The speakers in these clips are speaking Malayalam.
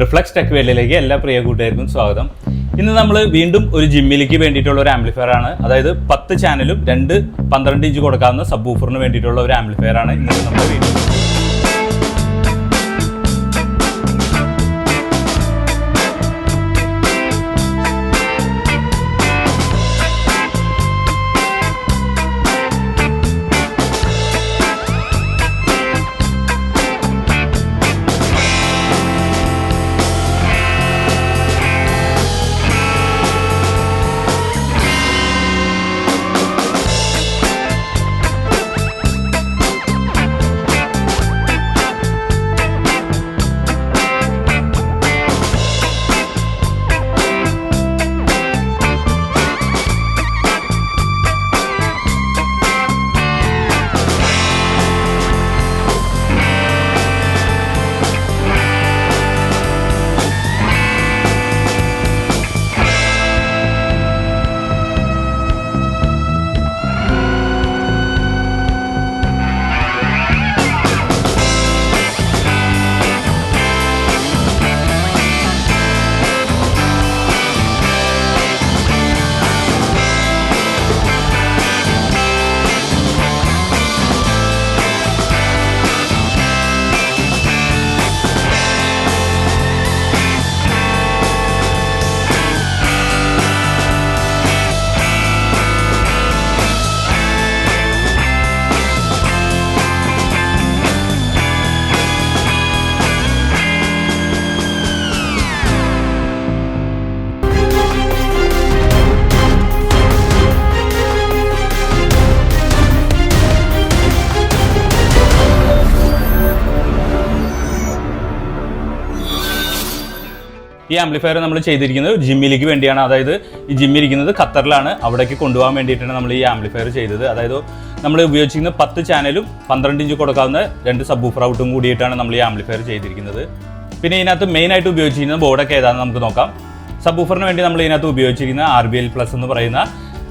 റിഫ്ലക്സ് ടെക് വേൾഡിലേക്ക് എല്ലാ പ്രിയ കൂട്ടുകാർക്കും സ്വാഗതം. ഇന്ന് നമ്മൾ വീണ്ടും ഒരു ജിമ്മിലേക്ക് വേണ്ടിയിട്ടുള്ള ഒരു ആംപ്ലിഫയർ ആണ്, അതായത് 10 ചാനലും 12 ഇഞ്ച് കൊടുക്കാവുന്ന സബ് ഊഫറിന് വേണ്ടിയിട്ടുള്ള ഒരു ആംപ്ലിഫയർ ആണ് ഇന്ന് നമ്മുടെ വീഡിയോ. ഈ ആംപ്ലിഫയർ നമ്മൾ ചെയ്തിരിക്കുന്നത് ജിമ്മിലേക്ക് വേണ്ടിയാണ്. അതായത് ഈ ജിമ്മ് ഇരിക്കുന്നത് ഖത്തറിലാണ്, അവിടേക്ക് കൊണ്ടുപോകാൻ വേണ്ടിയിട്ടാണ് നമ്മൾ ഈ ആംപ്ലിഫയർ ചെയ്തത്. അതായത് നമ്മൾ ഉപയോഗിച്ചിരിക്കുന്ന 10 ചാനലും 12 ഇഞ്ച് കൊടുക്കാവുന്ന 2 സബ് ഊഫർ ഔട്ടും കൂടിയിട്ടാണ് നമ്മൾ ഈ ആംപ്ലിഫയർ ചെയ്തിരിക്കുന്നത്. പിന്നെ ഇതിനകത്ത് മെയിനായിട്ട് ഉപയോഗിച്ചിരിക്കുന്ന ബോർഡൊക്കെ ഏതാണെന്ന് നമുക്ക് നോക്കാം. സബ് ഊഫറിന് വേണ്ടി നമ്മൾ ഇതിനകത്ത് ഉപയോഗിച്ചിരിക്കുന്ന RBL Plus എന്ന് പറയുന്ന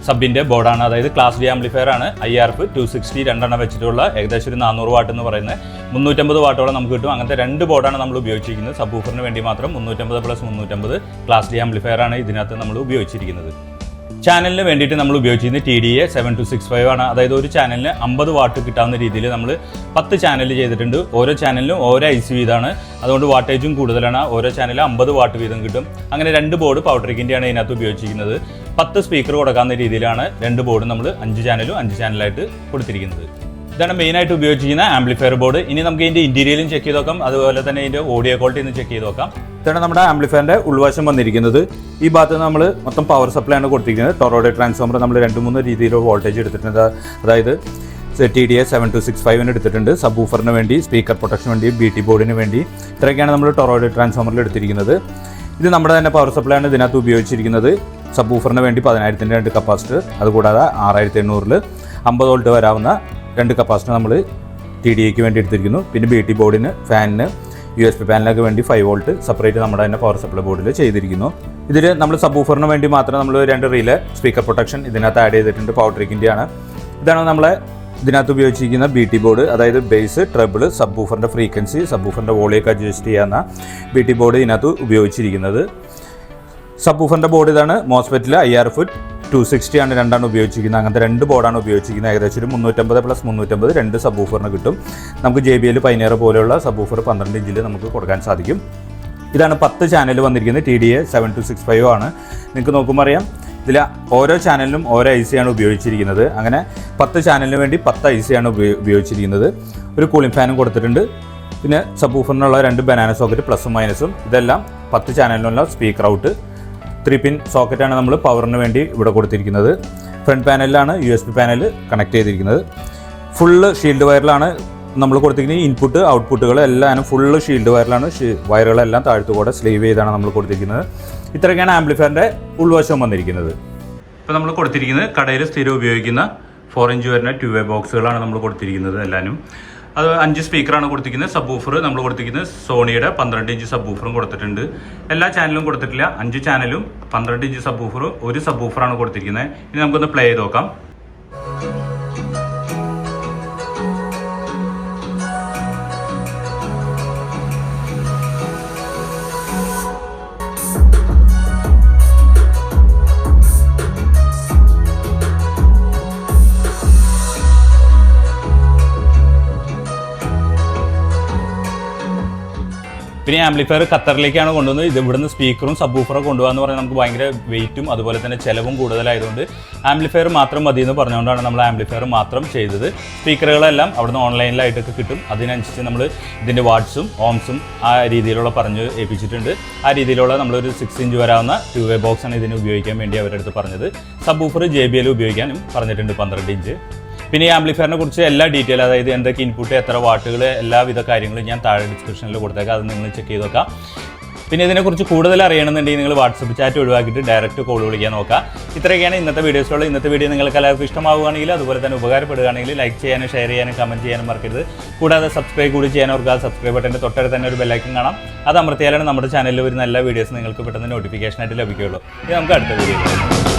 സബിൻ്റെ ബോർഡാണ്. അതായത് ക്ലാസ് ഡി ആംപ്ലിഫയർ ആണ്. IRF 260 രണ്ടെണ്ണം വെച്ചിട്ടുള്ള ഏകദേശം ഒരു 400 വാട്ട് എന്ന് പറയുന്നത് 350 വാട്ടോളം നമുക്ക് കിട്ടും. അങ്ങനത്തെ 2 ബോർഡാണ് നമ്മൾ ഉപയോഗിച്ചിരിക്കുന്നത്. സബ് ഊഫറിന് വേണ്ടി മാത്രം 350 + 350 ക്ലാസ് ഡി ആംപ്ലിഫയർ ആണ് ഇതിനകത്ത് നമ്മൾ ഉപയോഗിച്ചിരിക്കുന്നത്. ചാനലിന് വേണ്ടിയിട്ട് നമ്മൾ ഉപയോഗിച്ചിരുന്നത് TDA 7265 ആണ്. അതായത് ഒരു ചാനലിന് 50 വാട്ട് കിട്ടാവുന്ന രീതിയിൽ നമ്മൾ 10 ചാനൽ ചെയ്തിട്ടുണ്ട്. ഓരോ ചാനലിനും ഓരോ IC വീതമാണ്, അതുകൊണ്ട് വാട്ടേജും കൂടുതലാണ്. ഓരോ ചാനലിൽ 50 വാട്ട് വീതം കിട്ടും. അങ്ങനെ 2 ബോർഡ് പവർട്രിക്കിൻ്റെയാണ് ഇതിനകത്ത് ഉപയോഗിച്ചിരിക്കുന്നത്. 10 സ്പീക്കർ കൊടുക്കാവുന്ന രീതിയിലാണ് 2 ബോർഡ് നമ്മൾ 5 ചാനലും 5 ചാനലായിട്ട് കൊടുത്തിരിക്കുന്നത്. ഇതാണ് മെയിനായിട്ട് ഉപയോഗിച്ചിരിക്കുന്ന ആംപ്ലിഫയർ ബോർഡ്. ഇനി നമുക്ക് ഇതിൻ്റെ ഇൻറ്റീരിയലും ചെക്ക് ചെയ്ത് നോക്കാം, അതുപോലെ തന്നെ ഇതിൻ്റെ ഓഡിയോ ക്വാളിറ്റി ഒന്ന് ചെക്ക് ചെയ്ത് നോക്കാം. ഇതാണ് നമ്മുടെ ആംപ്ലിഫയറിൻ്റെ ഉൾവശം വന്നിരിക്കുന്നത്. ഈ ഭാഗത്ത് നമ്മൾ മൊത്തം പവർ സപ്ലൈ ആണ് കൊടുത്തിരിക്കുന്നത്. ടൊറോയ്ഡ് ട്രാൻസ്ഫോമർ നമ്മൾ 2-3 രീതിയിലുള്ള വോൾട്ടേജ് എടുത്തിട്ടുണ്ട്. അതായത് TDA 7265 എടുത്തിട്ടുണ്ട്. സബ് ഊഫറിന് വേണ്ടി, സ്പീക്കർ പ്രൊട്ടക്ഷന് വേണ്ടി, BT ബോർഡിന് വേണ്ടി, ഇത്രയൊക്കെയാണ് നമ്മൾ ടൊറോയ്ഡ് ട്രാൻസ്ഫോമറിൽ എടുത്തിരിക്കുന്നത്. ഇത് നമ്മുടെ തന്നെ പവർ സപ്ലൈ ആണ് ഇതിനകത്ത് ഉപയോഗിച്ചിരിക്കുന്നത്. സബ് ഊഫറിന് വേണ്ടി 10,000-ൻ്റെ 2 കപ്പാസിറ്റർ, അതുകൂടാതെ 6800-ൽ 50 വോൾട്ട് വരാവുന്ന 2 കപ്പാസിറ്റർ നമ്മൾ TDAക്ക് വേണ്ടി എടുത്തിരിക്കുന്നു. പിന്നെ BT ബോർഡിന്, ഫാനിന്, USB പാനലിനൊക്കെ വേണ്ടി 5 വോൾട്ട് സെപ്പറേറ്റ് നമ്മുടെ തന്നെ പവർ സപ്ലൈ ബോർഡിൽ ചെയ്തിരിക്കുന്നു. ഇതിൽ നമ്മൾ സബ് ഊഫറിന് വേണ്ടി മാത്രം നമ്മൾ 2 റീല് സ്പീക്കർ പ്രൊട്ടക്ഷൻ ഇതിനകത്ത് ആഡ് ചെയ്തിട്ടുണ്ട്. പവർട്രിക്കിൻ്റെ ആണ്. ഇതാണ് നമ്മളെ ഇതിനകത്ത് ഉപയോഗിച്ചിരിക്കുന്ന BT ബോർഡ്. അതായത് ബേസ്, ട്രബിൾ, സബ് ഊഫറിൻ്റെ ഫ്രീക്വൻസി, സബ് ഊഫറിൻ്റെ വോളിയൊക്കെ അഡ്ജസ്റ്റ് ചെയ്യാവുന്ന BT ബോർഡ് ഇതിനകത്ത് ഉപയോഗിച്ചിരിക്കുന്നത്. സബ് ഊഫറിൻ്റെ ബോർഡ് ഇതാണ്. മോസ്ഫെറ്റിൽ IRF 260 ആണ് രണ്ടാണ് ഉപയോഗിച്ചിരിക്കുന്നത്. അങ്ങനത്തെ 2 ബോർഡാണ് ഉപയോഗിച്ചിരിക്കുന്നത്. ഏകദേശം ഒരു 350 + 350 2 സബ് ഊഫറിന് കിട്ടും. നമുക്ക് JBL പൈനിയർ പോലെയുള്ള സബ് ഊഫർ 12 ഇഞ്ചിൽ നമുക്ക് കൊടുക്കാൻ സാധിക്കും. ഇതാണ് 10 ചാനൽ വന്നിരിക്കുന്നത്. TDA 7265 ആണ്. നിങ്ങൾക്ക് നോക്കുമ്പോൾ അറിയാം, ഇതിൽ ഓരോ ചാനലിനും ഓരോ IC ആണ് ഉപയോഗിച്ചിരിക്കുന്നത്. അങ്ങനെ 10 ചാനലിന് വേണ്ടി 10 IC ആണ് ഉപയോഗിച്ചിരിക്കുന്നത്. ഒരു കൂളിംഗ് ഫാനും കൊടുത്തിട്ടുണ്ട്. പിന്നെ സബ് ഊഫറിനുള്ള 2 ബനാന സോക്കറ്റ് പ്ലസും മൈനസും, ഇതെല്ലാം 10 ചാനലിനുള്ള സ്പീക്കർ ഔട്ട്. 3 പിൻ സോക്കറ്റാണ് നമ്മൾ പവറിന് വേണ്ടി ഇവിടെ കൊടുത്തിരിക്കുന്നത്. ഫ്രണ്ട് പാനലിലാണ് USB പാനൽ കണക്ട് ചെയ്തിരിക്കുന്നത്. ഫുള്ള് ഷീൽഡ് വയറിലാണ് നമ്മൾ കൊടുത്തിരിക്കുന്നത്. ഇൻപുട്ട് ഔട്ട്പുട്ടുകൾ എല്ലാം ഫുള്ള് ഷീൽഡ് വയറിലാണ്. വയറുകളെല്ലാം താഴ്ത്തുകൂടെ സ്ലീവ് ചെയ്താണ് നമ്മൾ കൊടുത്തിരിക്കുന്നത്. ഇത്രയൊക്കെയാണ് ആംപ്ലിഫയറിൻ്റെ ഉൾവശം വന്നിരിക്കുന്നത്. ഇപ്പോൾ നമ്മൾ കൊടുത്തിരിക്കുന്നത് കടയിൽ സ്ഥിരം ഉപയോഗിക്കുന്ന 4 ഇഞ്ച് വരുന്ന 2-way ബോക്സുകളാണ് നമ്മൾ കൊടുത്തിരിക്കുന്നത് എല്ലാവരും. അത് 5 സ്പീക്കറാണ് കൊടുത്തിരിക്കുന്നത്. സബ് ഊഫർ നമ്മൾ കൊടുത്തിരിക്കുന്നത് സോണിയുടെ 12 ഇഞ്ച് സബ് ഊഫറും കൊടുത്തിട്ടുണ്ട്. എല്ലാ ചാനലും കൊടുത്തിട്ടില്ല. 5 ചാനലും 12 ഇഞ്ച് സബ് ഊഫറും 1 സബ് ഊഫറാണ് കൊടുത്തിരിക്കുന്നത്. ഇനി നമുക്കൊന്ന് പ്ലേ ചെയ്ത് നോക്കാം. പിന്നെ ആംപ്ലിഫയർ ഖത്തറിലേക്കാണ് കൊണ്ടുവന്നത്. ഇത് ഇവിടുന്ന് സ്പീക്കറും സബ്വൂഫറും കൊണ്ടുപോകാന്ന് പറഞ്ഞാൽ നമുക്ക് ഭയങ്കര വെയിറ്റും അതുപോലെ തന്നെ ചിലവും കൂടുതലായതുകൊണ്ട് ആംപ്ലിഫയർ മാത്രം മതി എന്ന് പറഞ്ഞുകൊണ്ടാണ് നമ്മൾ ആംപ്ലിഫയർ മാത്രം ചെയ്തത്. സ്പീക്കറുകളെല്ലാം അവിടുന്ന് ഓൺലൈനിലായിട്ടൊക്കെ കിട്ടും. അതിനനുസരിച്ച് നമ്മൾ ഇതിൻ്റെ വാട്ട്സും ഓംസും ആ രീതിയിലുള്ള പറഞ്ഞ് ഏൽപ്പിച്ചിട്ടുണ്ട്. ആ രീതിയിലുള്ള നമ്മളൊരു 6 ഇഞ്ച് വരാവുന്ന 2-way ബോക്സാണ് ഇതിന് ഉപയോഗിക്കാൻ വേണ്ടി അവരുടെ അടുത്ത് പറഞ്ഞത്. സബ്വൂഫർ JBL ഉപയോഗിക്കാനും പറഞ്ഞിട്ടുണ്ട് 12 ഇഞ്ച്. പിന്നെ ഈ ആംപ്ലിഫയറിനെ കുറിച്ച് എല്ലാ ഡീറ്റെയിൽ, അതായത് എന്തൊക്കെ ഇൻപുട്ട്, എത്ര വാട്ടുകൾ, എല്ലാവിധ കാര്യങ്ങളും ഞാൻ താഴെ ഡിസ്ക്രിപ്ഷനിൽ കൊടുത്തേക്കാം. അത് നിങ്ങൾ ചെക്ക് ചെയ്ത് നോക്കാം. പിന്നെ ഇതിനെക്കുറിച്ച് കൂടുതൽ അറിയണമെന്നുണ്ടെങ്കിൽ നിങ്ങൾ വാട്സപ്പ് ചാറ്റ് ഒഴിവാക്കിയിട്ട് ഡയറക്റ്റ് കോൾ വിളിക്കാൻ നോക്കാം. ഇത്രയൊക്കെയാണ് ഇന്നത്തെ വീഡിയോസുകൾ. ഇന്നത്തെ വീഡിയോ നിങ്ങൾക്ക് എല്ലാവർക്കും ഇഷ്ടമാവുകയാണെങ്കിൽ, അതുപോലെ തന്നെ ഉപകാരപ്പെടുകയാണെങ്കിൽ ലൈക്ക് ചെയ്യാനും ഷെയർ ചെയ്യാനും കമൻറ്റ് ചെയ്യാനും മറക്കരുത്. കൂടാതെ സബ്സ്ക്രൈബ് കൂടി ചെയ്യാൻ ഓർക്കുക. സബ്സ്ക്രൈബ് ബട്ടൻ്റെ തൊട്ടടുത്ത് തന്നെ ഒരു ബെല്ലൈക്കൺ കാണാം. അത് അമർത്തിയാലാണ് നമ്മുടെ ചാനലിൽ വരുന്ന എല്ലാ വീഡിയോസും നിങ്ങൾക്ക് പെട്ടെന്ന് നോട്ടിഫിക്കേഷനായിട്ട് ലഭിക്കുകയുള്ളൂ. ഇത് നമുക്ക് അടുത്ത വീഡിയോ